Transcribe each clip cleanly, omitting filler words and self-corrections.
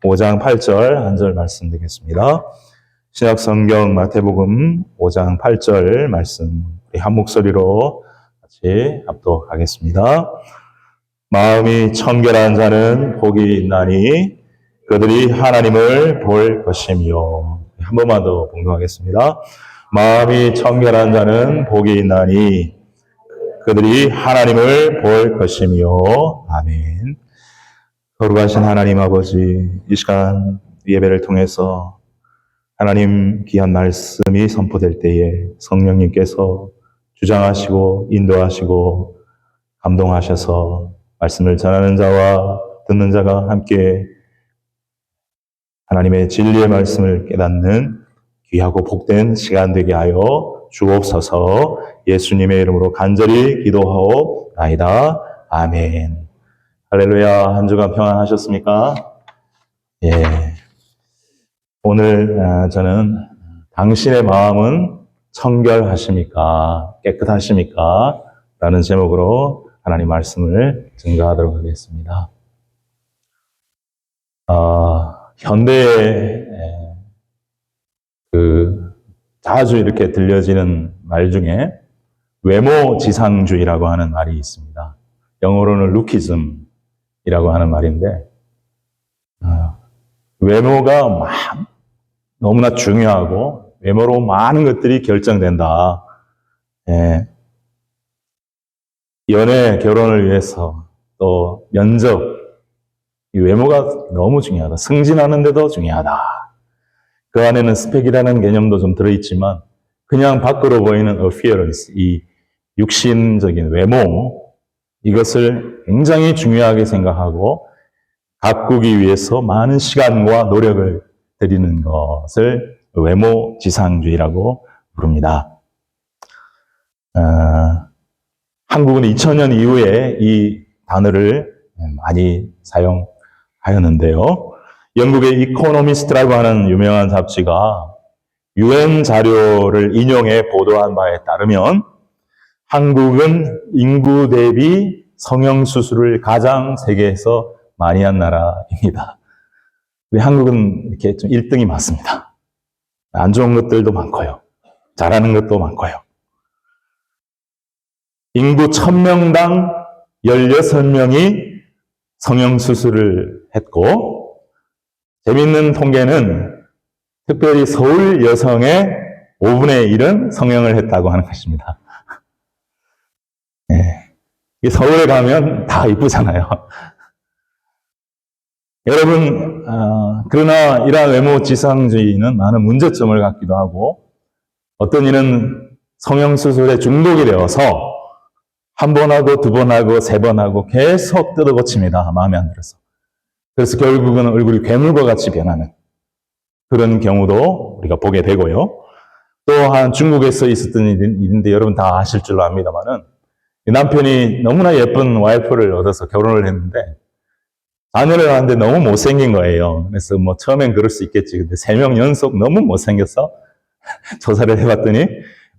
5장 8절 한 절 말씀드리겠습니다. 신약성경 마태복음 5장 8절 말씀 우리 한 목소리로 같이 합독하겠습니다. 마음이 청결한 자는 복이 있나니 그들이 하나님을 볼 것이며. 한 번만 더 봉독하겠습니다. 마음이 청결한 자는 복이 있나니 그들이 하나님을 볼 것이며. 아멘. 거룩하신 하나님 아버지, 이 시간 예배를 통해서 하나님 귀한 말씀이 선포될 때에 성령님께서 주장하시고 인도하시고 감동하셔서 말씀을 전하는 자와 듣는 자가 함께 하나님의 진리의 말씀을 깨닫는 귀하고 복된 시간 되게 하여 주옵소서. 예수님의 이름으로 간절히 기도하옵나이다. 아멘. 할렐루야. 한 주간 평안하셨습니까? 예. 오늘 저는 당신의 마음은 청결하십니까? 깨끗하십니까? 라는 제목으로 하나님 말씀을 증거하도록 하겠습니다. 현대에 자주 이렇게 들려지는 말 중에 외모 지상주의라고 하는 말이 있습니다. 영어로는 루키즘이라고 하는 말인데, 외모가 너무나 중요하고 외모로 많은 것들이 결정된다. 예. 연애, 결혼을 위해서 또 면접, 이 외모가 너무 중요하다. 승진하는 데도 중요하다. 그 안에는 스펙이라는 개념도 좀 들어있지만 그냥 밖으로 보이는 appearance, 이 육신적인 외모, 이것을 굉장히 중요하게 생각하고 가꾸기 위해서 많은 시간과 노력을 들이는 것을 외모 지상주의라고 부릅니다. 한국은 2000년 이후에 이 단어를 많이 사용하였는데요. 영국의 이코노미스트라고 하는 유명한 잡지가 UN 자료를 인용해 보도한 바에 따르면 한국은 인구 대비 성형수술을 가장 세계에서 많이 한 나라입니다. 우리 한국은 이렇게 좀 1등이 많습니다. 안 좋은 것들도 많고요. 잘하는 것도 많고요. 인구 1000명당 16명이 성형수술을 했고, 재밌는 통계는 특별히 서울 여성의 5분의 1은 성형을 했다고 하는 것입니다. 네. 서울에 가면 다 이쁘잖아요. 여러분, 그러나 이러한 외모 지상주의는 많은 문제점을 갖기도 하고, 어떤 이는 성형수술에 중독이 되어서 한 번 하고 두 번 하고 세 번 하고 계속 뜯어고칩니다. 마음에 안 들어서. 그래서 결국은 얼굴이 괴물과 같이 변하는 그런 경우도 우리가 보게 되고요. 또한 중국에서 있었던 일인데 여러분 다 아실 줄로 압니다만은 남편이 너무나 예쁜 와이프를 얻어서 결혼을 했는데 자녀를 낳았는데 너무 못생긴 거예요. 그래서 뭐 처음엔 그럴 수 있겠지. 근데 3명 연속 너무 못생겨서 조사를 해봤더니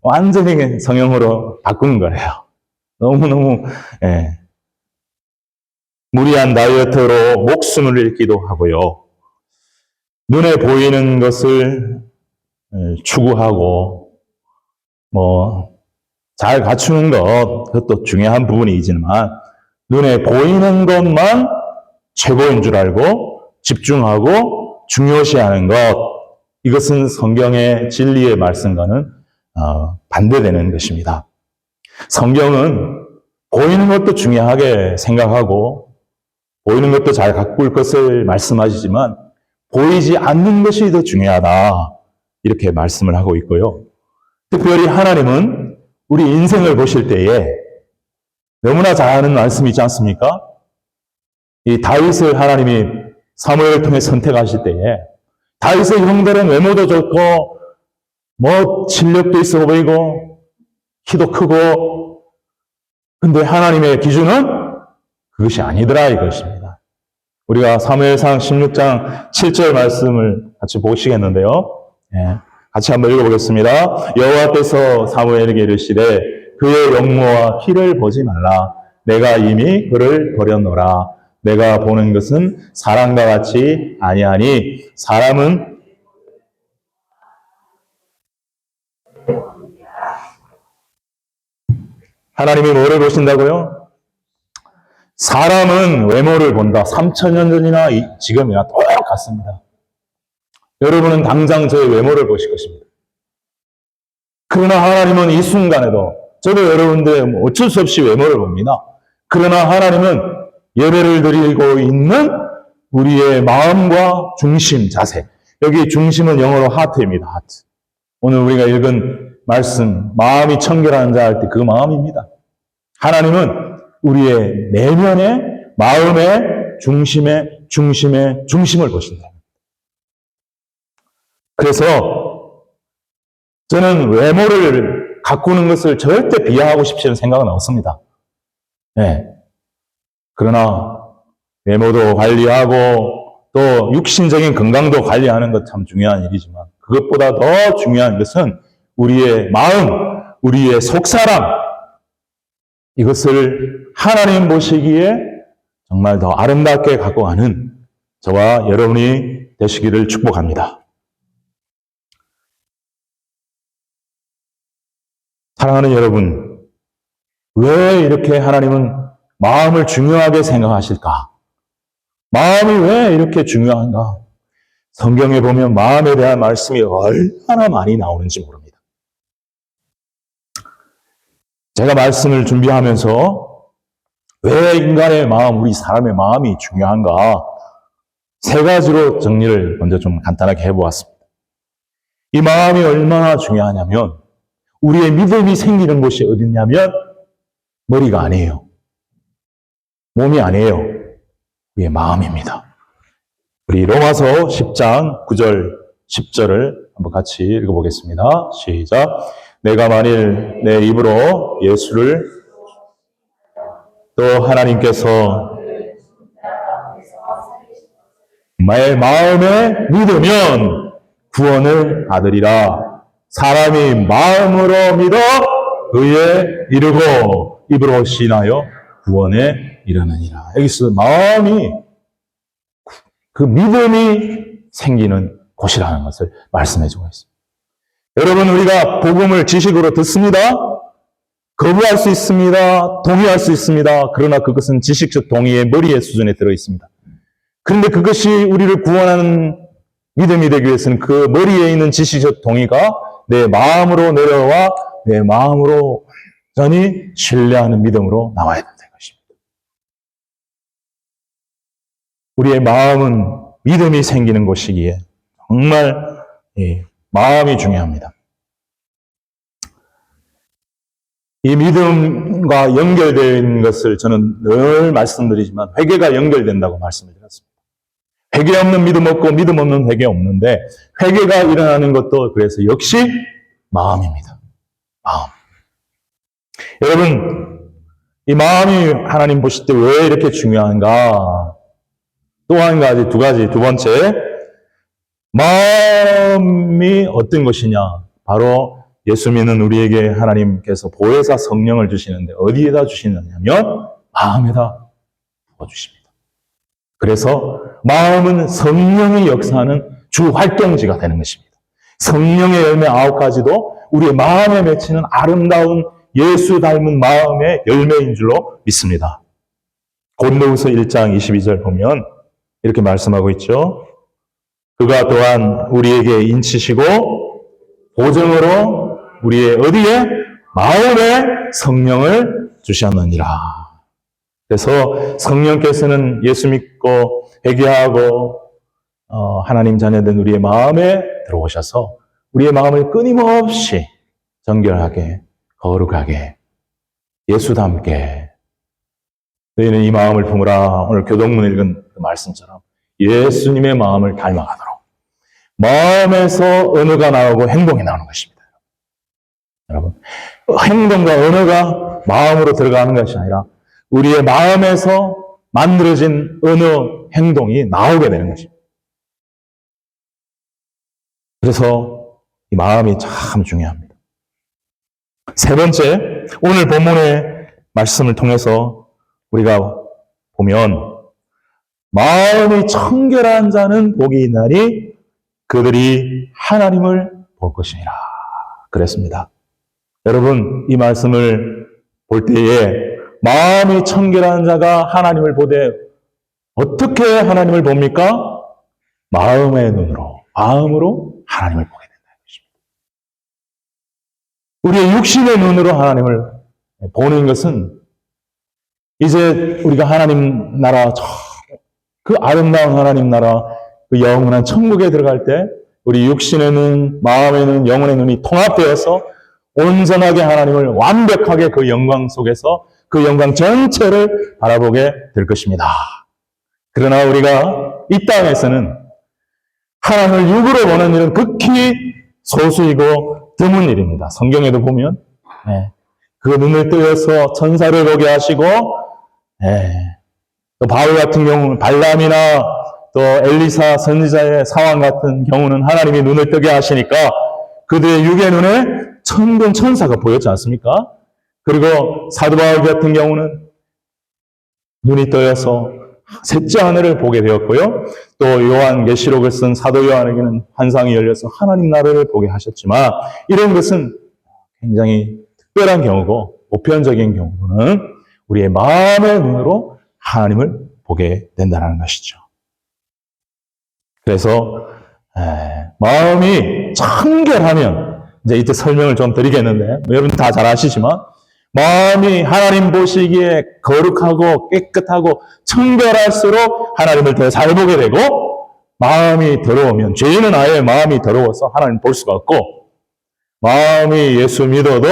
완전히 성형으로 바꾼 거예요. 너무너무 무리한 다이어트로 목숨을 잃기도 하고요. 눈에 보이는 것을 추구하고 잘 갖추는 그것도 중요한 부분이지만 눈에 보이는 것만 최고인 줄 알고 집중하고 중요시하는 것, 이것은 성경의 진리의 말씀과는 반대되는 것입니다. 성경은 보이는 것도 중요하게 생각하고 보이는 것도 잘 가꿀 것을 말씀하시지만 보이지 않는 것이 더 중요하다, 이렇게 말씀을 하고 있고요. 특별히 하나님은 우리 인생을 보실 때에 너무나 잘하는 말씀이 있지 않습니까? 이 다윗을 하나님이 사무엘을 통해 선택하실 때에 다윗의 형들은 외모도 좋고 실력도 있어 보이고 키도 크고, 근데 하나님의 기준은 그것이 아니더라 이것입니다. 우리가 사무엘상 16장 7절 말씀을 같이 보시겠는데요. 같이 한번 읽어보겠습니다. 여호와께서 사무엘에게 이르시되 그의 영모와 키를 보지 말라. 내가 이미 그를 버렸노라. 내가 보는 것은 사람과 같이 아니하니 사람은 하나님이 뭐를 보신다고요? 사람은 외모를 본다. 3,000년 전이나 지금이나 똑같습니다. 여러분은 당장 저의 외모를 보실 것입니다. 그러나 하나님은 이 순간에도 저도 여러분들 어쩔 수 없이 외모를 봅니다. 그러나 하나님은 예배를 드리고 있는 우리의 마음과 중심, 자세. 여기 중심은 영어로 하트입니다. 하트. 오늘 우리가 읽은 말씀, 마음이 청결한 자 할 때 그 마음입니다. 하나님은 우리의 내면의 마음의 중심을 보신다. 그래서 저는 외모를 가꾸는 것을 절대 비하하고 싶지는 생각은 없습니다. 네. 그러나 외모도 관리하고 또 육신적인 건강도 관리하는 것 참 중요한 일이지만 그것보다 더 중요한 것은 우리의 마음, 우리의 속사람, 이것을 하나님 보시기에 정말 더 아름답게 갖고 가는 저와 여러분이 되시기를 축복합니다. 사랑하는 여러분, 왜 이렇게 하나님은 마음을 중요하게 생각하실까? 마음이 왜 이렇게 중요한가? 성경에 보면 마음에 대한 말씀이 얼마나 많이 나오는지 모릅니다. 제가 말씀을 준비하면서 왜 인간의 마음, 우리 사람의 마음이 중요한가? 세 가지로 정리를 먼저 좀 간단하게 해보았습니다. 이 마음이 얼마나 중요하냐면 우리의 믿음이 생기는 곳이 어디냐면 머리가 아니에요. 몸이 아니에요. 우리의 마음입니다. 우리 로마서 10장 9절, 10절을 한번 같이 읽어보겠습니다. 시작. 내가 만일 내 입으로 예수를 또 하나님께서 내 마음에 믿으면 구원을 받으리라. 사람이 마음으로 믿어 의에 이르고 입으로 신하여 구원에 이르느니라. 여기서 마음이 그 믿음이 생기는 곳이라는 것을 말씀해 주고 있습니다. 여러분, 우리가 복음을 지식으로 듣습니다. 거부할 수 있습니다. 동의할 수 있습니다. 그러나 그것은 지식적 동의의 머리의 수준에 들어 있습니다. 그런데 그것이 우리를 구원하는 믿음이 되기 위해서는 그 머리에 있는 지식적 동의가 내 마음으로 내려와 내 마음으로 완전히 신뢰하는 믿음으로 나와야 된다는 것입니다. 우리의 마음은 믿음이 생기는 곳이기에 정말 마음이 중요합니다. 이 믿음과 연결되어 있는 것을 저는 늘 말씀드리지만 회개가 연결된다고 말씀을 드렸습니다. 회개 없는 믿음 없고 믿음 없는 회개 없는데 회개가 일어나는 것도 그래서 역시 마음입니다. 마음. 여러분, 이 마음이 하나님 보실 때 왜 이렇게 중요한가? 또 한 가지, 두 번째, 마음이 어떤 것이냐? 바로 예수 믿는 우리에게 하나님께서 보혜사 성령을 주시는데 어디에다 주시느냐면 마음에다 부어주십니다. 그래서 마음은 성령의 역사하는 주 활동지가 되는 것입니다. 성령의 열매 9가지도 우리의 마음에 맺히는 아름다운 예수 닮은 마음의 열매인 줄로 믿습니다. 고린도후서 1장 22절 보면 이렇게 말씀하고 있죠. 그가 또한 우리에게 인치시고 보증으로 우리의 어디에? 마음에 성령을 주셨느니라. 그래서 성령께서는 예수 믿고 회개하고 하나님 자녀된 우리의 마음에 들어오셔서 우리의 마음을 끊임없이 정결하게, 거룩하게, 예수 닮게 너희는 이 마음을 품으라. 오늘 교동문 읽은 그 말씀처럼 예수님의 마음을 닮아가도록 마음에서 언어가 나오고 행동이 나오는 것입니다. 여러분, 행동과 언어가 마음으로 들어가는 것이 아니라 우리의 마음에서 만들어진 언어, 행동이 나오게 되는 것입니다. 그래서 이 마음이 참 중요합니다. 세 번째, 오늘 본문의 말씀을 통해서 우리가 보면 마음이 청결한 자는 복이 있나니 그들이 하나님을 볼 것이니라. 그랬습니다. 여러분, 이 말씀을 볼 때에 마음이 청결한 자가 하나님을 보되 어떻게 하나님을 봅니까? 마음의 눈으로, 마음으로 하나님을 보게 된다는 것입니다. 우리의 육신의 눈으로 하나님을 보는 것은 이제 우리가 하나님 나라, 그 아름다운 하나님 나라, 그 영원한 천국에 들어갈 때 우리 육신의 눈, 마음의 눈, 영혼의 눈이 통합되어서 온전하게 하나님을 완벽하게 그 영광 속에서 그 영광 전체를 바라보게 될 것입니다. 그러나 우리가 이 땅에서는 하나님을 육으로 보는 일은 극히 소수이고 드문 일입니다. 성경에도 보면 그 눈을 뜨여서 천사를 보게 하시고 또 바울 같은 경우는 발람이나 또 엘리사 선지자의 상황 같은 경우는 하나님이 눈을 뜨게 하시니까 그들의 육의 눈에 천군 천사가 보였지 않습니까? 그리고 사도 바울 같은 경우는 눈이 떠여서 셋째 하늘을 보게 되었고요. 또 요한계시록을 쓴 사도 요한에게는 환상이 열려서 하나님 나라를 보게 하셨지만 이런 것은 굉장히 특별한 경우고 보편적인 경우는 우리의 마음의 눈으로 하나님을 보게 된다는 것이죠. 그래서 마음이 청결하면 이제 이때 설명을 좀 드리겠는데 여러분 다 잘 아시지만 마음이 하나님 보시기에 거룩하고 깨끗하고 청결할수록 하나님을 더 잘 보게 되고 마음이 더러우면 죄인은 아예 마음이 더러워서 하나님 볼 수가 없고 마음이 예수 믿어도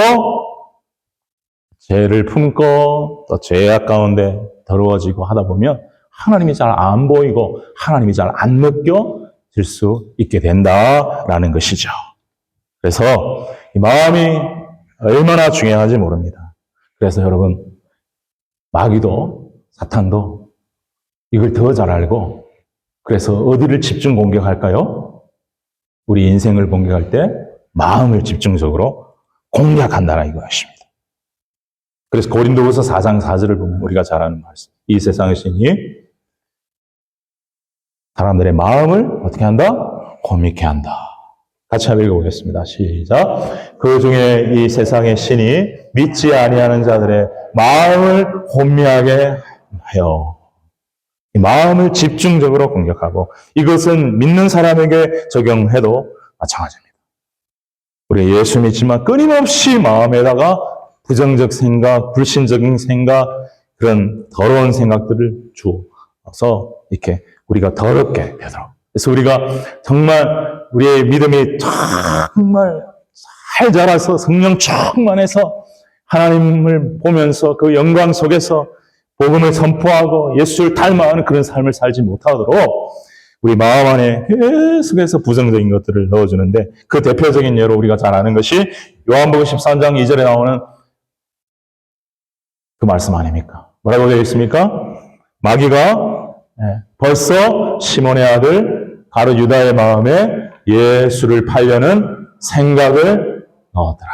죄를 품고 또 죄악 가운데 더러워지고 하다 보면 하나님이 잘 안 보이고 하나님이 잘 안 느껴질 수 있게 된다라는 것이죠. 그래서 이 마음이 얼마나 중요한지 모릅니다. 그래서 여러분 마귀도 사탄도 이걸 더 잘 알고 그래서 어디를 집중 공격할까요? 우리 인생을 공격할 때 마음을 집중적으로 공략한다는 이것입니다. 그래서 고린도후서 4장 4절을 보면 우리가 잘 아는 말씀. 이 세상의 신이 사람들의 마음을 어떻게 한다? 혼미케 한다. 같이 한번 읽어보겠습니다. 시작. 그 중에 이 세상의 신이 믿지 아니하는 자들의 마음을 혼미하게 하여 이 마음을 집중적으로 공격하고 이것은 믿는 사람에게 적용해도 마찬가지입니다. 우리 예수 믿지만 끊임없이 마음에다가 부정적 생각, 불신적인 생각, 그런 더러운 생각들을 주어서 이렇게 우리가 더럽게 되도록. 그래서 우리가 정말 우리의 믿음이 정말 잘 자라서 성령 충만해서 하나님을 보면서 그 영광 속에서 복음을 선포하고 예수를 닮아가는 그런 삶을 살지 못하도록 우리 마음 안에 계속해서 부정적인 것들을 넣어주는데 그 대표적인 예로 우리가 잘 아는 것이 요한복음 13장 2절에 나오는 그 말씀 아닙니까? 뭐라고 되어 있습니까? 마귀가 벌써 시몬의 아들 가룟 유다의 마음에 예수를 팔려는 생각을 넣었더라.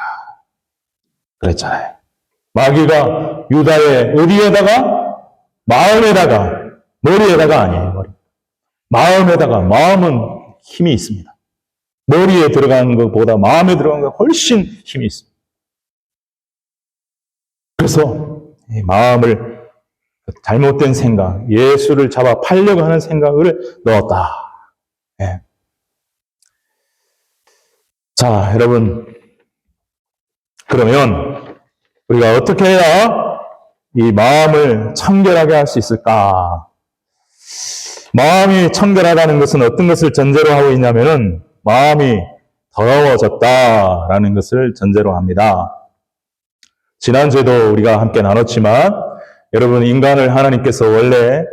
그랬잖아요. 마귀가 유다의 어디에다가? 마음에다가, 머리에다가 아니에요. 머리. 마음에다가, 마음은 힘이 있습니다. 머리에 들어가는 것보다 마음에 들어가는 것 훨씬 힘이 있습니다. 그래서 이 마음을 잘못된 생각, 예수를 잡아 팔려고 하는 생각을 넣었다. 네. 자, 여러분. 그러면 우리가 어떻게 해야 이 마음을 청결하게 할 수 있을까? 마음이 청결하다는 것은 어떤 것을 전제로 하고 있냐면은 마음이 더러워졌다라는 것을 전제로 합니다. 지난주에도 우리가 함께 나눴지만 여러분 인간을 하나님께서 원래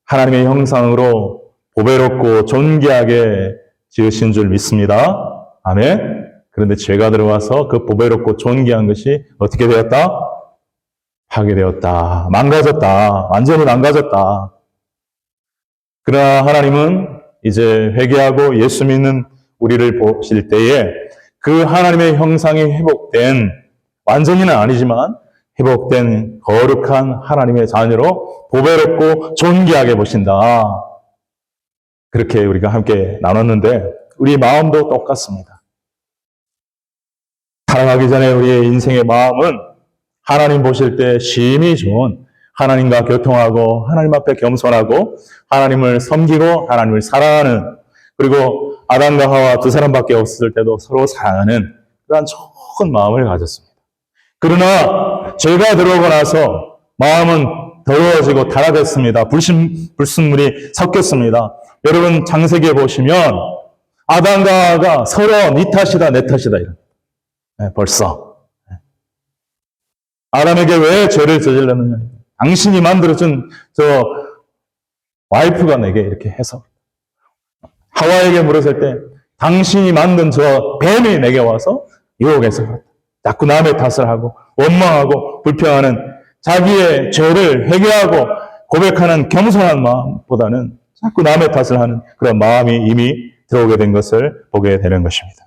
하나님의 형상으로 보배롭고 존귀하게 지으신 줄 믿습니다. 아멘. 그런데 죄가 들어와서 그 보배롭고 존귀한 것이 어떻게 되었다? 파괴되었다. 망가졌다. 완전히 망가졌다. 그러나 하나님은 이제 회개하고 예수 믿는 우리를 보실 때에 그 하나님의 형상이 회복된 완전히는 아니지만 회복된 거룩한 하나님의 자녀로 보배롭고 존귀하게 보신다. 그렇게 우리가 함께 나눴는데 우리 마음도 똑같습니다. 살아가기 전에 우리의 인생의 마음은 하나님 보실 때 심히 좋은 하나님과 교통하고 하나님 앞에 겸손하고 하나님을 섬기고 하나님을 사랑하는, 그리고 아담과 하와 두 사람밖에 없을 때도 서로 사랑하는 그러한 좋은 마음을 가졌습니다. 그러나 죄가 들어오고 나서 마음은 더러워지고 타락했습니다. 불순물이 섞였습니다. 여러분 창세기에 보시면 아담과 하와가 서로 네 탓이다 내 탓이다 이런. 벌써 아담에게 왜 죄를 저질렀느냐, 당신이 만들어준 저 와이프가 내게 이렇게 해서, 하와에게 물었을 때 당신이 만든 저 뱀이 내게 와서 유혹해서 그렇다. 자꾸 남의 탓을 하고 원망하고 불평하는, 자기의 죄를 회개하고 고백하는 겸손한 마음보다는 자꾸 남의 탓을 하는 그런 마음이 이미 들어오게 된 것을 보게 되는 것입니다.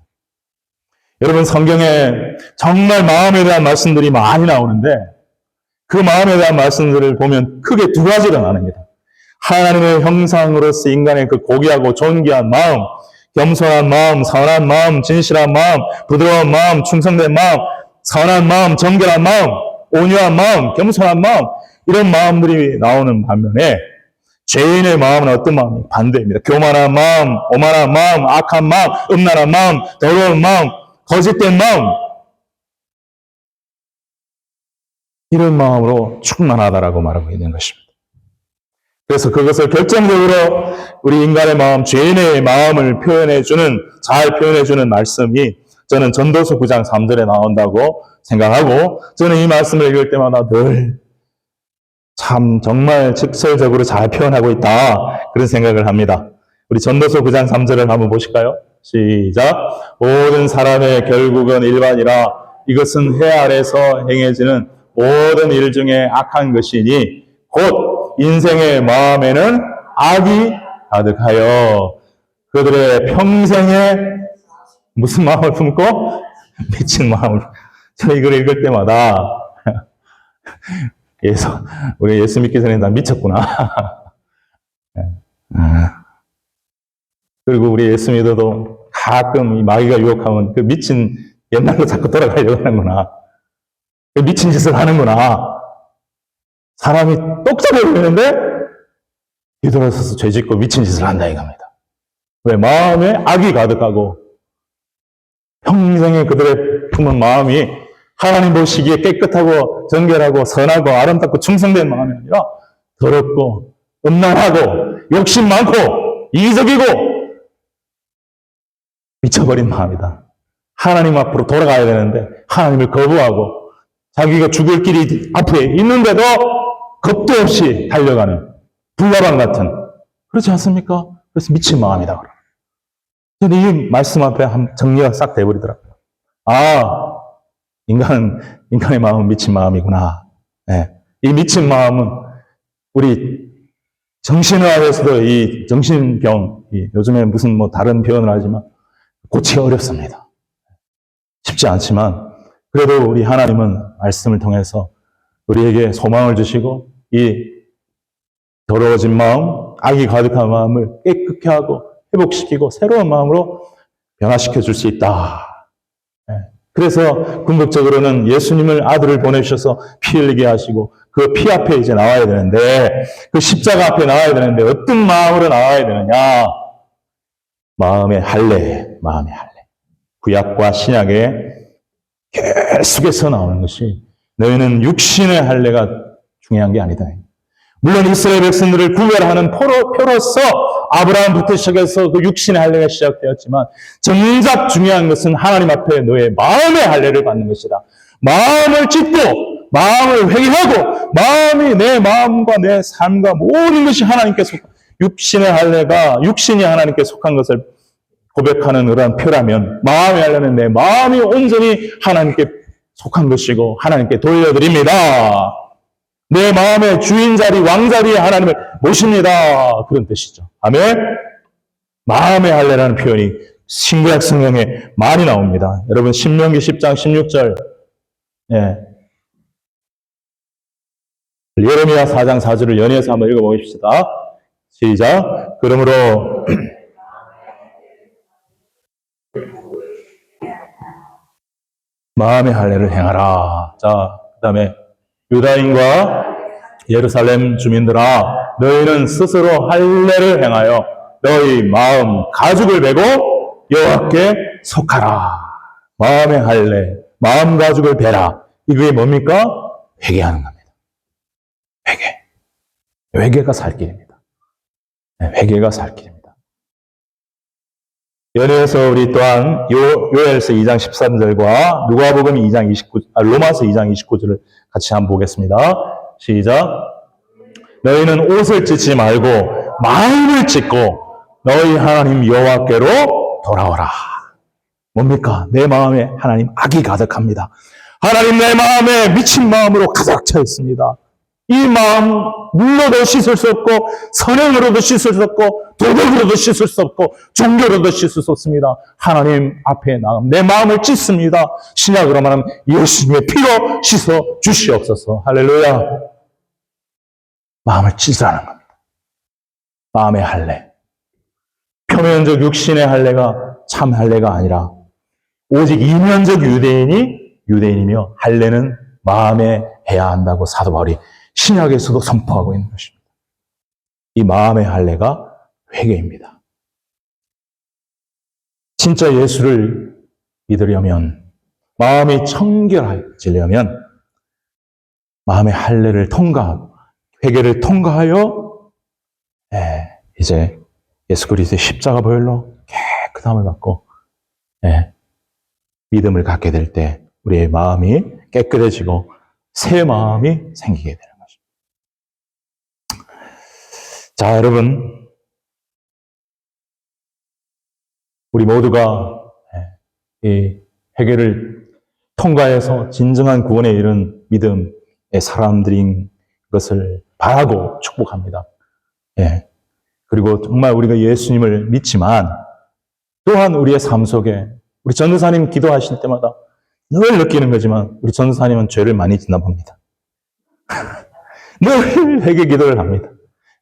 여러분, 성경에 정말 마음에 대한 말씀들이 많이 나오는데 그 마음에 대한 말씀들을 보면 크게 두 가지가 나뉩니다. 하나님의 형상으로서 인간의 그 고귀하고 존귀한 마음, 겸손한 마음, 선한 마음, 진실한 마음, 부드러운 마음, 충성된 마음, 선한 마음, 정결한 마음, 온유한 마음, 겸손한 마음, 이런 마음들이 나오는 반면에 죄인의 마음은 어떤 마음이? 반대입니다. 교만한 마음, 오만한 마음, 악한 마음, 음란한 마음, 더러운 마음, 거짓된 마음, 이런 마음으로 충만하다라고 말하고 있는 것입니다. 그래서 그것을 결정적으로 우리 인간의 마음, 죄인의 마음을 잘 표현해주는 말씀이 저는 전도서 9장 3절에 나온다고 생각하고, 저는 이 말씀을 읽을 때마다 늘 참 정말 직설적으로 잘 표현하고 있다, 그런 생각을 합니다. 우리 전도서 9장 3절을 한번 보실까요? 시작. 모든 사람의 결국은 일반이라, 이것은 해 아래서 행해지는 모든 일 중에 악한 것이니 곧 인생의 마음에는 악이 가득하여 그들의 평생에 무슨 마음을 품고? 미친 마음을. 저는 이걸 읽을 때마다 우리 예수 믿기 전에 다 미쳤구나. 그리고 우리 예수 믿어도 가끔 이 마귀가 유혹하면 그 미친 옛날로 자꾸 돌아가려고 하는구나. 그 미친 짓을 하는구나. 사람이 똑똑해 보이는데 뒤돌아서서 죄 짓고 미친 짓을 한다 이겁니다. 왜? 마음에 악이 가득하고 평생에 그들의 품은 마음이 하나님 보시기에 깨끗하고 정결하고 선하고 아름답고 충성된 마음이 아니라 더럽고 음란하고 욕심 많고 이기적이고 미쳐버린 마음이다. 하나님 앞으로 돌아가야 되는데 하나님을 거부하고 자기가 죽을 길이 앞에 있는데도 겁도 없이 달려가는 불나방 같은, 그렇지 않습니까? 그래서 미친 마음이다. 근데 이 말씀 앞에 정리가 싹 돼버리더라고요. 아, 인간의 마음은 미친 마음이구나. 네. 이 미친 마음은 우리 정신의학에서도 이 정신병, 요즘에 무슨 다른 표현을 하지만 고치기 어렵습니다. 쉽지 않지만 그래도 우리 하나님은 말씀을 통해서 우리에게 소망을 주시고 이 더러워진 마음, 악이 가득한 마음을 깨끗게 하고 회복시키고 새로운 마음으로 변화시켜 줄 수 있다. 그래서 궁극적으로는 예수님을 아들을 보내주셔서 피 흘리게 하시고 그 피 앞에 이제 나와야 되는데, 그 십자가 앞에 나와야 되는데 어떤 마음으로 나와야 되느냐? 마음의 할례. 구약과 신약의 계속해서 나오는 것이, 너희는 육신의 할례가 중요한 게 아니다. 물론 이스라엘 백성들을 구별하는 표로서 아브라함부터 시작해서 그 육신의 할례가 시작되었지만 정작 중요한 것은 하나님 앞에 너의 마음의 할례를 받는 것이다. 마음을 찢고 마음을 회개하고 마음이 내 마음과 내 삶과 모든 것이 하나님께 속한, 육신의 할례가 육신이 하나님께 속한 것을 고백하는 그러한 표라면 마음의 할례는 내 마음이 온전히 하나님께 속한 것이고 하나님께 돌려드립니다. 내 마음의 주인 자리, 왕 자리에 하나님을 모십니다. 그런 뜻이죠. 아멘. 마음의 할례라는 표현이 신구약 성경에 많이 나옵니다. 여러분 신명기 10장 16절 예레미야 4장 4절을 연이어서 한번 읽어보십시다. 시작. 그러므로 마음의 할례를 행하라. 자, 그 다음에 유다인과 예루살렘 주민들아, 너희는 스스로 할례를 행하여 너희 마음 가죽을 베고 여호와께 속하라. 마음의 할례, 마음 가죽을 베라. 이게 뭡니까? 회개하는 겁니다. 회개. 회개가 살 길입니다. 회개가 살 길입니다. 연이어서 우리 또한 요엘서 2장 13절과 누가복음 2장 로마서 2장 29절을 같이 한번 보겠습니다. 시작. 너희는 옷을 찢지 말고 마음을 찢고 너희 하나님 여호와께로 돌아오라. 뭡니까? 내 마음에 하나님 악이 가득합니다. 하나님 내 마음에 미친 마음으로 가득 차 있습니다. 이 마음 물로도 씻을 수 없고 선행으로도 씻을 수 없고 도덕으로도 씻을 수 없고 종교로도 씻을 수 없습니다. 하나님 앞에 나가면 내 마음을 찢습니다. 신약으로 말하면 예수님의 피로 씻어 주시옵소서. 할렐루야. 마음을 찢으라는 겁니다. 마음의 할례. 표면적 육신의 할례가 참 할례가 아니라 오직 이면적 유대인이며 할례는 마음에 해야 한다고 사도 바울이 신약에서도 선포하고 있는 것입니다. 이 마음의 할례가 회개입니다. 진짜 예수를 믿으려면, 마음이 청결해지려면 마음의 할례를 통과하고 회개를 통과하여 이제 예수 그리스도의 십자가 보혈로 깨끗함을 받고 믿음을 갖게 될 때 우리의 마음이 깨끗해지고 새 마음이 생기게 되는 것입니다. 자, 여러분, 우리 모두가 이 회개를 통과해서 진정한 구원에 이른 믿음의 사람들인 것을 바라고 축복합니다. 그리고 정말 우리가 예수님을 믿지만 또한 우리의 삶 속에 우리 전도사님 기도하실 때마다 늘 느끼는 거지만 우리 전도사님은 죄를 많이 짓나 봅니다. 늘 회개 기도를 합니다.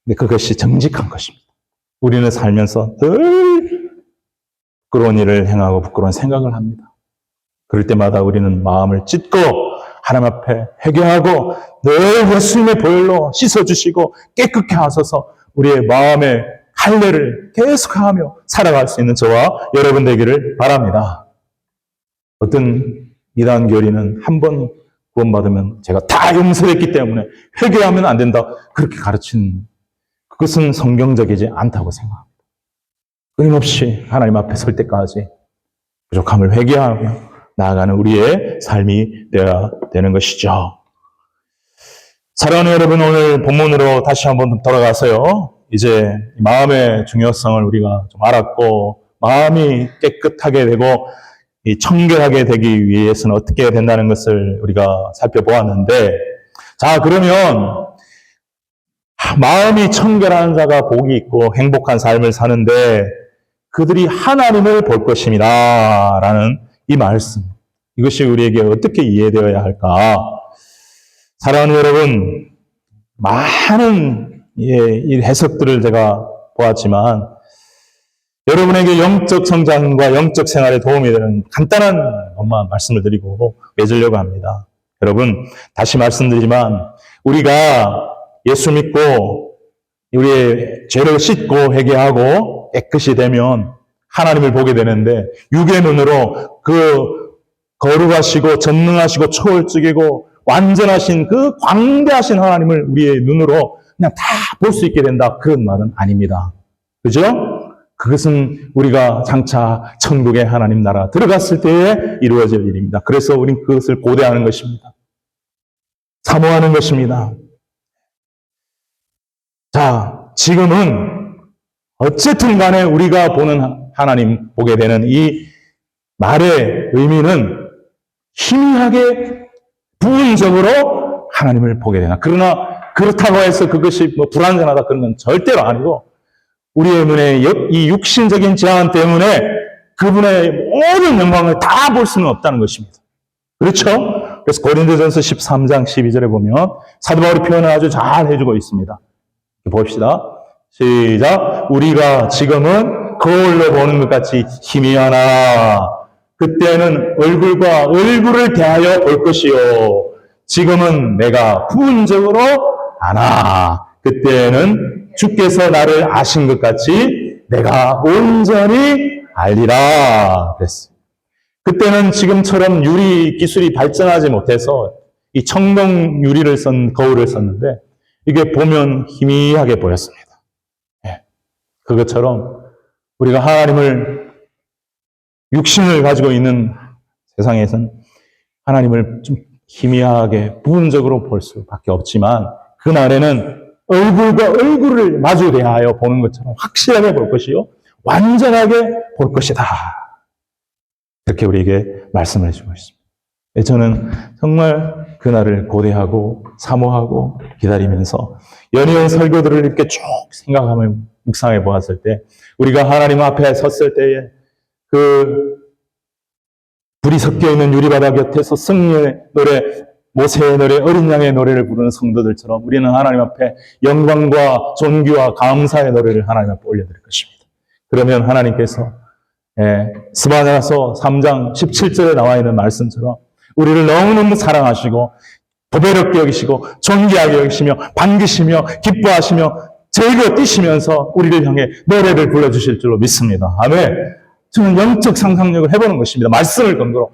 근데 그것이 정직한 것입니다. 우리는 살면서 늘 부끄러운 일을 행하고 부끄러운 생각을 합니다. 그럴 때마다 우리는 마음을 찢고 하나님 앞에 회개하고 늘 예수님의 보혈로 씻어주시고 깨끗게 하소서 우리의 마음의 할례를 계속하며 살아갈 수 있는 저와 여러분 되기를 바랍니다. 어떤 이단 교리는 한 번 구원받으면 제가 다 용서했기 때문에 회개하면 안 된다. 그렇게 가르치는 그것은 성경적이지 않다고 생각합니다. 끊임없이 하나님 앞에 설 때까지 부족함을 회개하며 나아가는 우리의 삶이 되어야 되는 것이죠. 사랑하는 여러분, 오늘 본문으로 다시 한번 돌아가서요. 이제 마음의 중요성을 우리가 좀 알았고 마음이 깨끗하게 되고 청결하게 되기 위해서는 어떻게 해야 된다는 것을 우리가 살펴보았는데, 자, 그러면 마음이 청결한 자가 복이 있고 행복한 삶을 사는데 그들이 하나님을 볼 것입니다 라는 이 말씀, 이것이 우리에게 어떻게 이해되어야 할까? 사랑하는 여러분, 많은 이 해석들을 제가 보았지만 여러분에게 영적 성장과 영적 생활에 도움이 되는 간단한 것만 말씀을 드리고 맺으려고 합니다. 여러분, 다시 말씀드리지만 우리가 예수 믿고 우리의 죄를 씻고 회개하고 깨끗이 되면 하나님을 보게 되는데 육의 눈으로 그 거룩하시고 전능하시고 초월적이고 완전하신 그 광대하신 하나님을 우리의 눈으로 그냥 다 볼 수 있게 된다. 그런 말은 아닙니다. 그죠? 그것은 우리가 장차 천국의 하나님 나라 들어갔을 때에 이루어질 일입니다. 그래서 우리는 그것을 고대하는 것입니다. 사모하는 것입니다. 자, 지금은 어쨌든 간에 우리가 보는 하나님 보게 되는 이 말의 의미는 희미하게 부분적으로 하나님을 보게 되나. 그러나 그렇다고 해서 그것이 불완전하다 그런 건 절대로 아니고 우리의 눈에 이 육신적인 제한 때문에 그분의 모든 영광을 다 볼 수는 없다는 것입니다. 그렇죠? 그래서 고린도전서 13장 12절에 보면 사도 바울이 표현을 아주 잘 해주고 있습니다. 봅시다. 시작. 우리가 지금은 거울로 보는 것 같이 희미하나 그때는 얼굴과 얼굴을 대하여 볼 것이요. 지금은 내가 부분적으로 아나 그때는 주께서 나를 아신 것 같이 내가 온전히 알리라 그랬어요. 그때는 지금처럼 유리 기술이 발전하지 못해서 이 청동 유리를 쓴 거울을 썼는데 이게 보면 희미하게 보였습니다. 예. 그것처럼 우리가 하나님을 육신을 가지고 있는 세상에서는 하나님을 좀 희미하게 부분적으로 볼 수밖에 없지만 그날에는 얼굴과 얼굴을 마주 대하여 보는 것처럼 확실하게 볼 것이요 완전하게 볼 것이다. 이렇게 우리에게 말씀을 해주고 있습니다. 저는 정말 그날을 고대하고 사모하고 기다리면서 연이은 설교들을 이렇게 쭉 생각하며 묵상해 보았을 때 우리가 하나님 앞에 섰을 때에 그 불이 섞여 있는 유리바다 곁에서 승리의 노래, 모세의 노래, 어린 양의 노래를 부르는 성도들처럼 우리는 하나님 앞에 영광과 존귀와 감사의 노래를 하나님 앞에 올려드릴 것입니다. 그러면 하나님께서 스바냐서 3장 17절에 나와 있는 말씀처럼 우리를 너무너무 사랑하시고 보배롭게 여기시고 존귀하게 여기시며 반기시며 기뻐하시며 즐겨 뛰시면서 우리를 향해 노래를 불러주실 줄로 믿습니다. 아멘. 저는 영적 상상력을 해보는 것입니다. 말씀을 근거로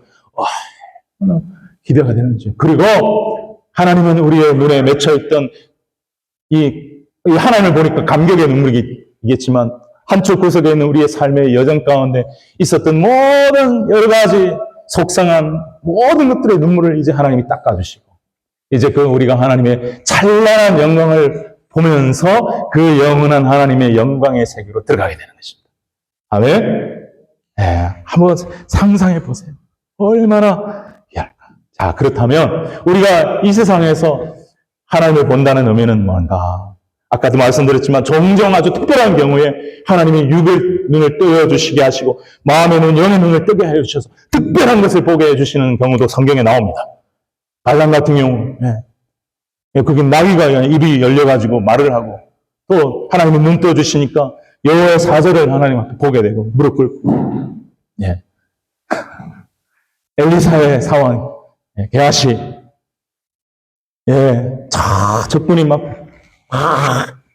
얼마나 기대가 되는지. 그리고 하나님은 우리의 눈에 맺혀있던 이 하나님을 보니까 감격의 눈물이겠지만 한쪽 구석에 있는 우리의 삶의 여정 가운데 있었던 모든 여러 가지 속상한 모든 것들의 눈물을 이제 하나님이 닦아주시고 이제 그 우리가 하나님의 찬란한 영광을 보면서 그 영원한 하나님의 영광의 세계로 들어가게 되는 것입니다. 아멘. 한번 상상해 보세요. 얼마나 귀할까. 자, 그렇다면 우리가 이 세상에서 하나님을 본다는 의미는 뭔가? 아까도 말씀드렸지만 종종 아주 특별한 경우에 하나님이 육의 눈을 뜨여주시게 하시고 마음의 눈, 영의 눈을 뜨게 해주셔서 특별한 것을 보게 해주시는 경우도 성경에 나옵니다. 발람 같은 경우 그게 나귀가 입이 열려가지고 말을 하고 또 하나님이 눈 떠주시니까 여호와의 사절을 하나님 앞에 보게 되고 무릎 꿇고 엘리사의 사원 게하시 적군이 막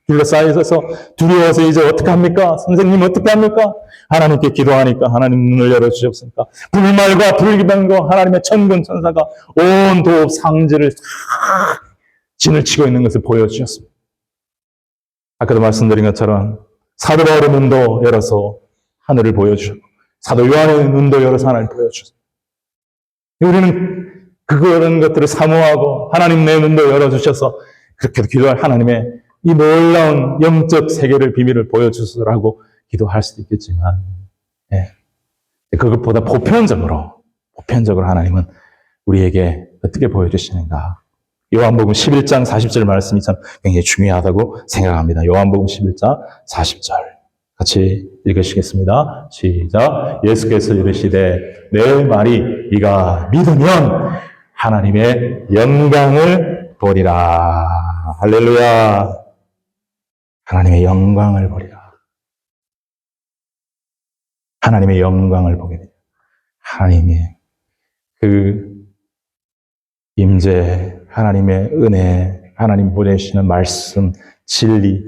둘러싸여서 두려워서 이제 어떡합니까? 선생님 어떡합니까? 하나님께 기도하니까 하나님 눈을 열어주셨으니까 불말과 불기병과 하나님의 천군 천사가 온 도읍 상지를 진을 치고 있는 것을 보여주셨습니다. 아까도 말씀드린 것처럼 사도 바울의 눈도 열어서 하늘을 보여주셨고 사도 요한의 눈도 열어서 하나님을 보여주셨습니다. 우리는 그런 것들을 사모하고 하나님 내 눈도 열어주셔서 그렇게도 기도할 하나님의 이 놀라운 영적 세계를 비밀을 보여주시라고 기도할 수도 있겠지만 그것보다 보편적으로 하나님은 우리에게 어떻게 보여주시는가. 요한복음 11장 40절 말씀이 참 굉장히 중요하다고 생각합니다. 요한복음 11장 40절 같이 읽으시겠습니다. 시작. 예수께서 이르시되 내 말이 네가 믿으면 하나님의 영광을 보리라. 할렐루야. 하나님의 영광을 보리라. 하나님의 영광을 보게 됩니다. 하나님의 그 임재, 하나님의 은혜, 하나님 보내시는 말씀, 진리,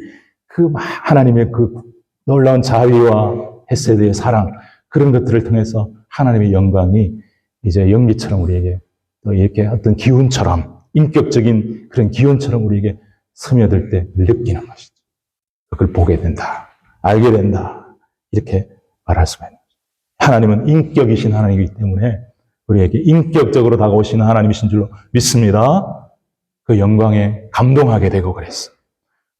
그 하나님의 그 놀라운 자비와 헤세드의 사랑, 그런 것들을 통해서 하나님의 영광이 이제 연기처럼 우리에게 또 이렇게 어떤 기운처럼, 인격적인 그런 기운처럼 우리에게 스며들 때 느끼는 것이죠. 그걸 보게 된다, 알게 된다, 이렇게 말할 수가 있는 거죠. 하나님은 인격이신 하나님이기 때문에 우리에게 인격적으로 다가오시는 하나님이신 줄로 믿습니다. 그 영광에 감동하게 되고 그랬어요.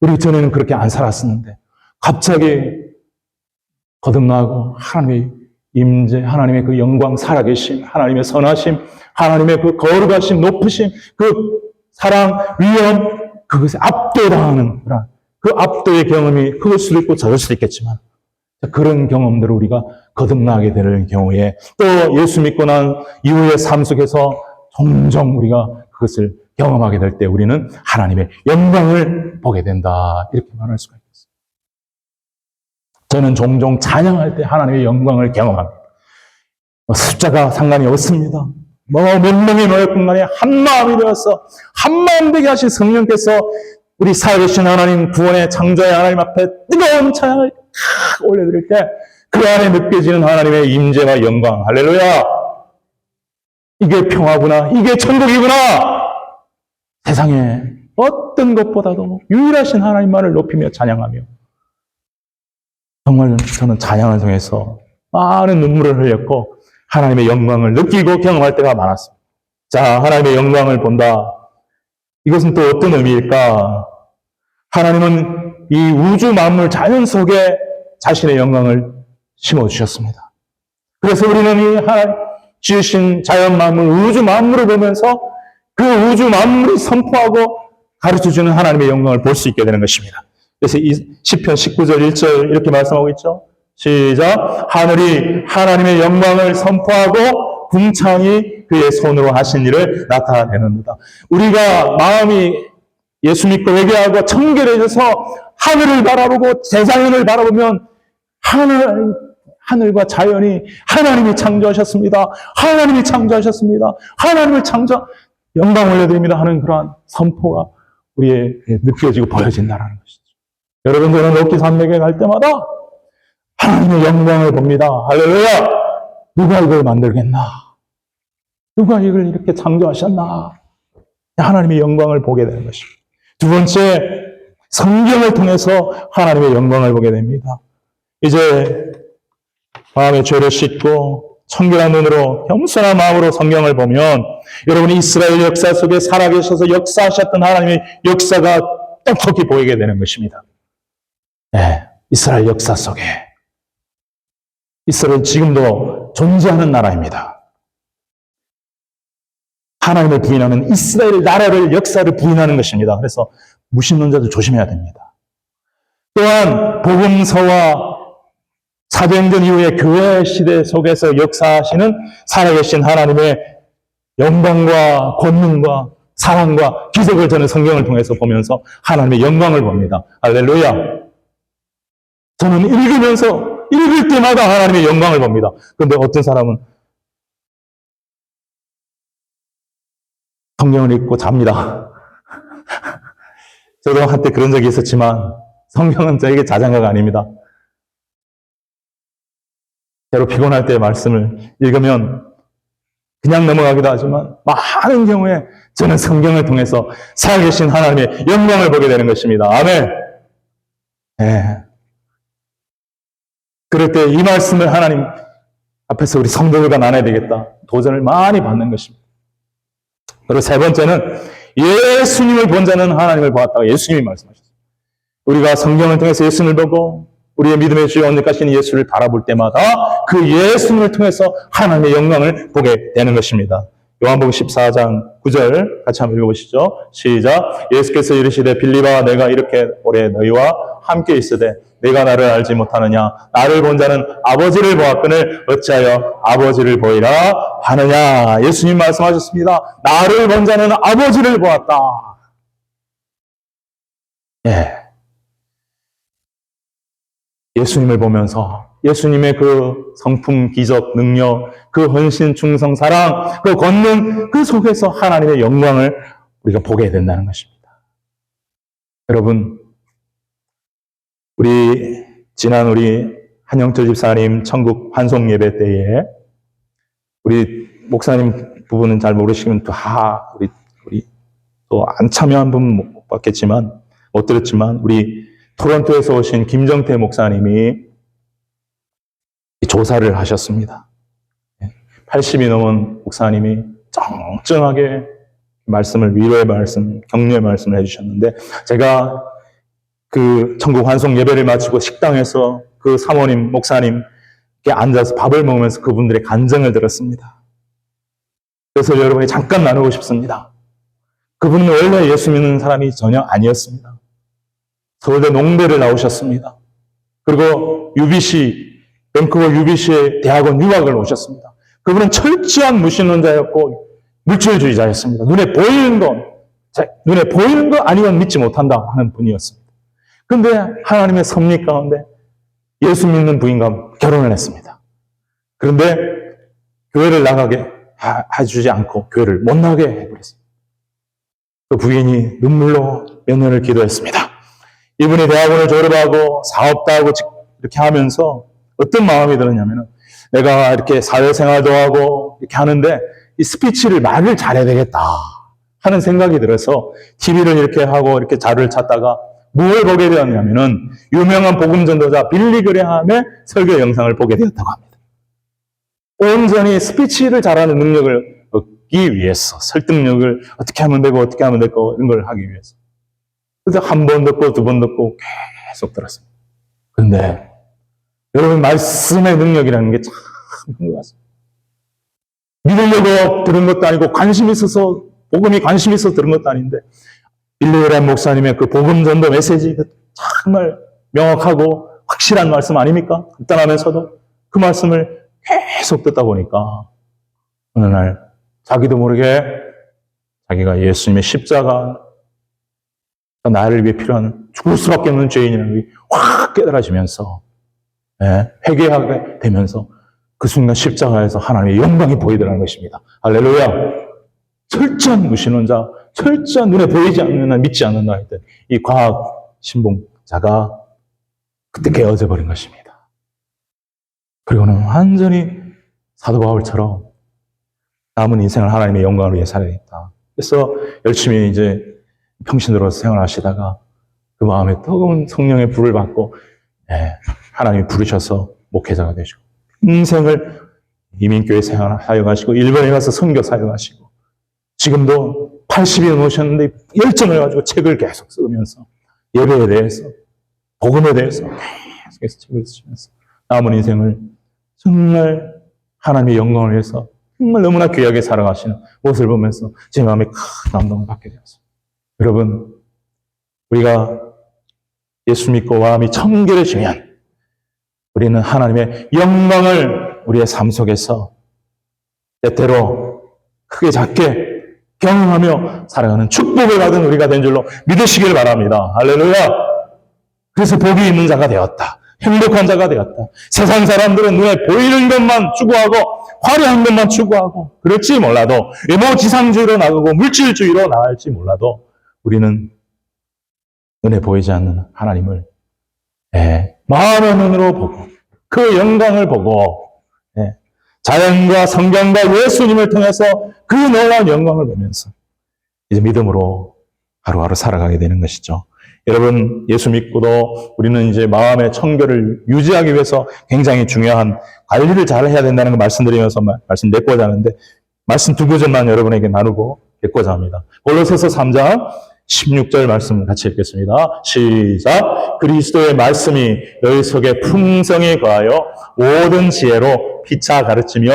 우리 전에는 그렇게 안 살았었는데 갑자기 거듭나고 하나님의 임재, 하나님의 그 영광 살아계심, 하나님의 선하심, 하나님의 그 거룩하심, 높으심, 그 사랑, 위엄, 그것에 압도당하는 그 압도의 경험이 그럴 수도 있고 저럴 수도 있겠지만 그런 경험들을 우리가 거듭나게 되는 경우에 또 예수 믿고 난 이후의 삶 속에서 종종 우리가 그것을 경험하게 될 때 우리는 하나님의 영광을 보게 된다. 이렇게 말할 수가 있겠습니다. 저는 종종 찬양할 때 하나님의 영광을 경험합니다. 숫자가 상관이 없습니다. 몇 명이 모였건 간에 한 마음이 되어서 한 마음 되게 하신 성령께서 우리 살아계신 하나님, 구원의 창조의 하나님 앞에 뜨거운 찬양을 올려드릴 때 그 안에 느껴지는 하나님의 임재와 영광, 할렐루야! 이게 평화구나, 이게 천국이구나! 세상에 어떤 것보다도 유일하신 하나님만을 높이며 찬양하며, 정말 저는 찬양을 통해서 많은 눈물을 흘렸고 하나님의 영광을 느끼고 경험할 때가 많았습니다. 자, 하나님의 영광을 본다. 이것은 또 어떤 의미일까? 하나님은 이 우주 만물 자연 속에 자신의 영광을 심어주셨습니다. 그래서 우리는 이 하나님 지으신 자연 만물, 우주 만물을 보면서 그 우주 만물이 선포하고 가르쳐주는 하나님의 영광을 볼 수 있게 되는 것입니다. 그래서 이 시편 19절 1절 이렇게 말씀하고 있죠. 시작. 하늘이 하나님의 영광을 선포하고 궁창이 그의 손으로 하신 일을 나타내는도다. 우리가 마음이 예수 믿고 회개하고 청결해져서 하늘을 바라보고 재자연을 바라보면 하늘과 자연이 하나님이 창조하셨습니다. 하나님이 창조하셨습니다. 하나님을 영광 올려드립니다 하는 그러한 선포가 우리에게 느껴지고 보여진다는 것이죠. 여러분, 저는 롯기 산맥에 갈 때마다 하나님의 영광을 봅니다. 할렐루야! 누가 이걸 만들겠나? 누가 이걸 이렇게 창조하셨나? 하나님의 영광을 보게 되는 것입니다. 두 번째, 성경을 통해서 하나님의 영광을 보게 됩니다. 이제 마음의 죄를 씻고 청결한 눈으로 겸손한 마음으로 성경을 보면 여러분이 이스라엘 역사 속에 살아계셔서 역사하셨던 하나님의 역사가 똑똑히 보이게 되는 것입니다. 네, 이스라엘 역사 속에 이스라엘 지금도 존재하는 나라입니다. 하나님을 부인하는 이스라엘 나라를 역사를 부인하는 것입니다. 그래서 무신론자들 조심해야 됩니다. 또한 복음서와 사도행전 이후의 교회 시대 속에서 역사하시는 살아계신 하나님의 영광과 권능과 사랑과 기적을 저는 성경을 통해서 보면서 하나님의 영광을 봅니다. 할렐루야. 저는 읽을 때마다 하나님의 영광을 봅니다. 그런데 어떤 사람은 성경을 읽고 잡니다. 저도 한때 그런 적이 있었지만 성경은 저에게 자장가가 아닙니다. 때로 피곤할 때 말씀을 읽으면 그냥 넘어가기도 하지만 많은 경우에 저는 성경을 통해서 살아계신 하나님의 영광을 보게 되는 것입니다. 아멘. 네. 그럴 때 이 말씀을 하나님 앞에서 우리 성도들과 나눠야 되겠다. 도전을 많이 받는 것입니다. 그리고 세 번째는 예수님을 본 자는 하나님을 보았다고 예수님이 말씀하셨습니다. 우리가 성경을 통해서 예수님을 보고 우리의 믿음의 주여 언제까지 예수를 바라볼 때마다 그 예수님을 통해서 하나님의 영광을 보게 되는 것입니다. 요한복음 14장 9절 같이 한번 읽어보시죠. 시작. 예수께서 이르시되 빌립아 내가 이렇게 오래 너희와 함께 있으되 내가 나를 알지 못하느냐 나를 본 자는 아버지를 보았거늘 어찌하여 아버지를 보이라 하느냐. 예수님 말씀하셨습니다. 나를 본 자는 아버지를 보았다. 예. 예수님을 보면서 예수님의 그 성품, 기적, 능력, 그 헌신, 충성, 사랑, 그 권능, 그 속에서 하나님의 영광을 우리가 보게 된다는 것입니다. 여러분, 우리 한영철 집사님 천국 환송 예배 때에 우리 목사님 부분은 잘 모르시면 우리 또 안 참여한 분 못 봤겠지만 못 들었지만 우리 토론토에서 오신 김정태 목사님이 조사를 하셨습니다. 80이 넘은 목사님이 쩡쩡하게 위로의 말씀, 격려의 말씀을 해주셨는데 제가 그 천국 환송 예배를 마치고 식당에서 그 사모님, 목사님께 앉아서 밥을 먹으면서 그분들의 간증을 들었습니다. 그래서 여러분이 잠깐 나누고 싶습니다. 그분은 원래 예수 믿는 사람이 전혀 아니었습니다. 서울대 농대를 나오셨습니다. 그리고 밴쿠버 UBC의 대학원 유학을 오셨습니다. 그분은 철저한 무신론자였고 물질주의자였습니다. 눈에 보이는 거 아니면 믿지 못한다 하는 분이었습니다. 그런데 하나님의 섭리 가운데 예수 믿는 부인과 결혼을 했습니다. 그런데 교회를 나가게 해주지 않고 교회를 못 나가게 해버렸습니다. 그 부인이 눈물로 몇 년을 기도했습니다. 이분이 대학원을 졸업하고 사업도 하고 이렇게 하면서 어떤 마음이 들었냐면은 내가 이렇게 사회생활도 하고 이렇게 하는데 이 스피치를 말을 잘해야 되겠다 하는 생각이 들어서 TV를 이렇게 하고 이렇게 자료를 찾다가 뭘 보게 되었냐면은 유명한 복음 전도자 빌리 그레함의 설교 영상을 보게 되었다고 합니다. 온전히 스피치를 잘하는 능력을 얻기 위해서 설득력을 어떻게 하면 되고 어떻게 하면 되고 이런 걸 하기 위해서 그래서 한 번 듣고 두 번 듣고 계속 들었습니다. 그런데 여러분 말씀의 능력이라는 게 참 큰 것 같습니다. 믿으려고 들은 것도 아니고 관심 있어서 복음이 관심 있어서 들은 것도 아닌데 빌리 그레함 목사님의 그 복음 전도 메시지 정말 명확하고 확실한 말씀 아닙니까? 간단하면서도 그 말씀을 계속 듣다 보니까 어느 날 자기도 모르게 자기가 예수님의 십자가 나를 위해 필요한 죽을 수밖에 없는 죄인이라는 게 확 깨달아지면서 회개하게 되면서 그 순간 십자가에서 하나님의 영광이 보이더라는 것입니다. 할렐루야. 철저한 무신론자, 철저한 눈에 보이지 않는다, 믿지 않는다 했던 이 과학 신봉자가 그때 깨어져 버린 것입니다. 그리고는 완전히 사도 바울처럼 남은 인생을 하나님의 영광을 위해 살아야겠다. 그래서 열심히 이제 평신도로 생활하시다가 그 마음에 뜨거운 성령의 불을 받고 하나님이 부르셔서 목회자가 되시고 인생을 이민교회 사역하시고 일본에 가서 선교 사역하시고 지금도 80이 넘으셨는데 열정을 가지고 책을 계속 쓰면서 예배에 대해서 복음에 대해서 계속해서 책을 쓰시면서 남은 인생을 정말 하나님의 영광을 위해서 정말 너무나 귀하게 살아가시는 모습을 보면서 제 마음에 큰 감동을 받게 되었습니다. 여러분, 우리가 예수 믿고 마음이 청결해지면 우리는 하나님의 영광을 우리의 삶 속에서 때때로 크게 작게 경험하며 살아가는 축복을 받은 우리가 된 줄로 믿으시길 바랍니다. 할렐루야! 그래서 복이 있는 자가 되었다. 행복한 자가 되었다. 세상 사람들은 눈에 보이는 것만 추구하고 화려한 것만 추구하고 그럴지 몰라도 외모지상주의로 나가고 물질주의로 나갈지 몰라도 우리는 눈에 보이지 않는 하나님을 마음의 눈으로 보고 그 영광을 보고 자연과 성경과 예수님을 통해서 그 놀라운 영광을 보면서 이제 믿음으로 하루하루 살아가게 되는 것이죠. 여러분, 예수 믿고도 우리는 이제 마음의 청결을 유지하기 위해서 굉장히 중요한 관리를 잘 해야 된다는 걸 말씀드리면서 말씀 맺고자 하는데 말씀 두 구절만 여러분에게 나누고 맺고자 합니다. 골로새서 3장 16절 말씀 같이 읽겠습니다. 시작. 그리스도의 말씀이 너희 속에 풍성히 거하여 모든 지혜로 피차 가르치며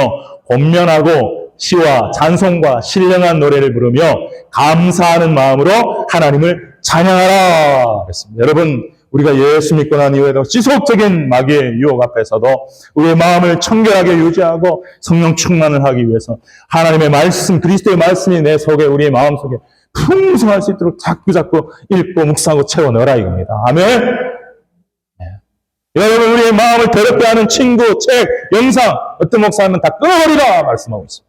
권면하고 시와 찬송과 신령한 노래를 부르며 감사하는 마음으로 하나님을 찬양하라 그랬습니다. 여러분, 우리가 예수 믿고 난 이후에도 지속적인 마귀의 유혹 앞에서도 우리의 마음을 청결하게 유지하고 성령 충만을 하기 위해서 하나님의 말씀, 그리스도의 말씀이 내 속에, 우리의 마음 속에 풍성할 수 있도록 자꾸 읽고 묵상하고 채워 넣어라 이겁니다. 아멘. 여러분, 우리의 마음을 더럽게 하는 친구, 책, 영상, 어떤 목사님은 다 끊어버리라 말씀하고 있습니다.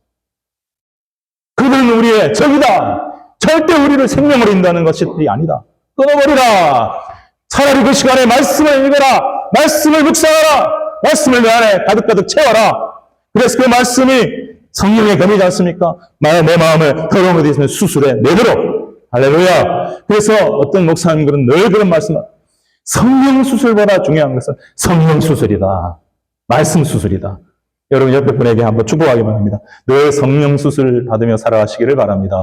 그들은 우리의 적이다. 절대 우리를 생명으로 인도하는 것이 아니다. 끊어버리라. 차라리 그 시간에 말씀을 읽어라. 말씀을 묵상하라. 말씀을 내 안에 가득가득 채워라. 그래서 그 말씀이 성령의 검이지 않습니까? 내 마음을 더러운 것에 있으면 수술해 내도록. 할렐루야. 그래서 어떤 목사님들은 늘 그런 말씀을 성령 수술보다 중요한 것은 성령 수술이다. 말씀 수술이다. 여러분 옆에 분에게 한번 축복하기 바랍니다. 늘 성령 수술 받으며 살아가시기를 바랍니다.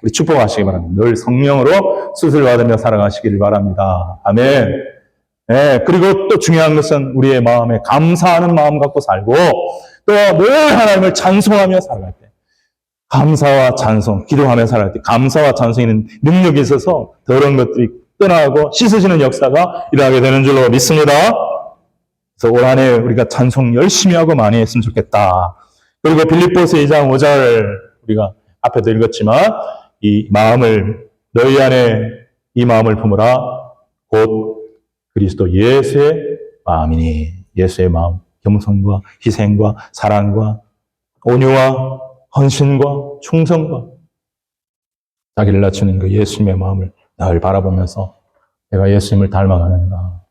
우리 축복하시기 바랍니다. 늘 성령으로 수술 받으며 살아가시기를 바랍니다. 아멘. 네, 그리고 또 중요한 것은 우리의 마음에 감사하는 마음 갖고 살고 또 늘 하나님을 찬송하며 살아갈 때 감사와 찬송, 기도하며 살아갈 때 감사와 찬송에는 능력이 있어서 더러운 것들이 떠나고 씻어지는 역사가 일어나게 되는 줄로 믿습니다. 그래서 올 한해 우리가 찬송 열심히 하고 많이 했으면 좋겠다. 그리고 빌립보서 2장 5절 우리가 앞에도 읽었지만 이 마음을 너희 안에 이 마음을 품으라 곧 그리스도 예수의 마음이니 예수의 마음 겸손과 희생과 사랑과 온유와 헌신과 충성과 자기를 낮추는 그 예수님의 마음을 늘 바라보면서 내가 예수님을 닮아가는가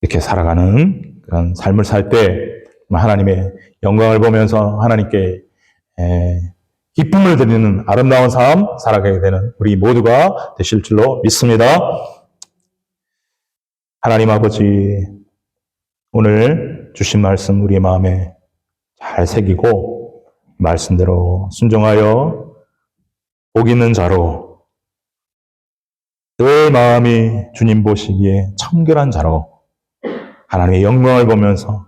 이렇게 살아가는 그런 삶을 살 때 하나님의 영광을 보면서 하나님께 기쁨을 드리는 아름다운 삶 살아가게 되는 우리 모두가 되실 줄로 믿습니다. 하나님 아버지 오늘 주신 말씀 우리 마음에 잘 새기고 말씀대로 순종하여 복 있는 자로 늘 마음이 주님 보시기에 청결한 자로 하나님의 영광을 보면서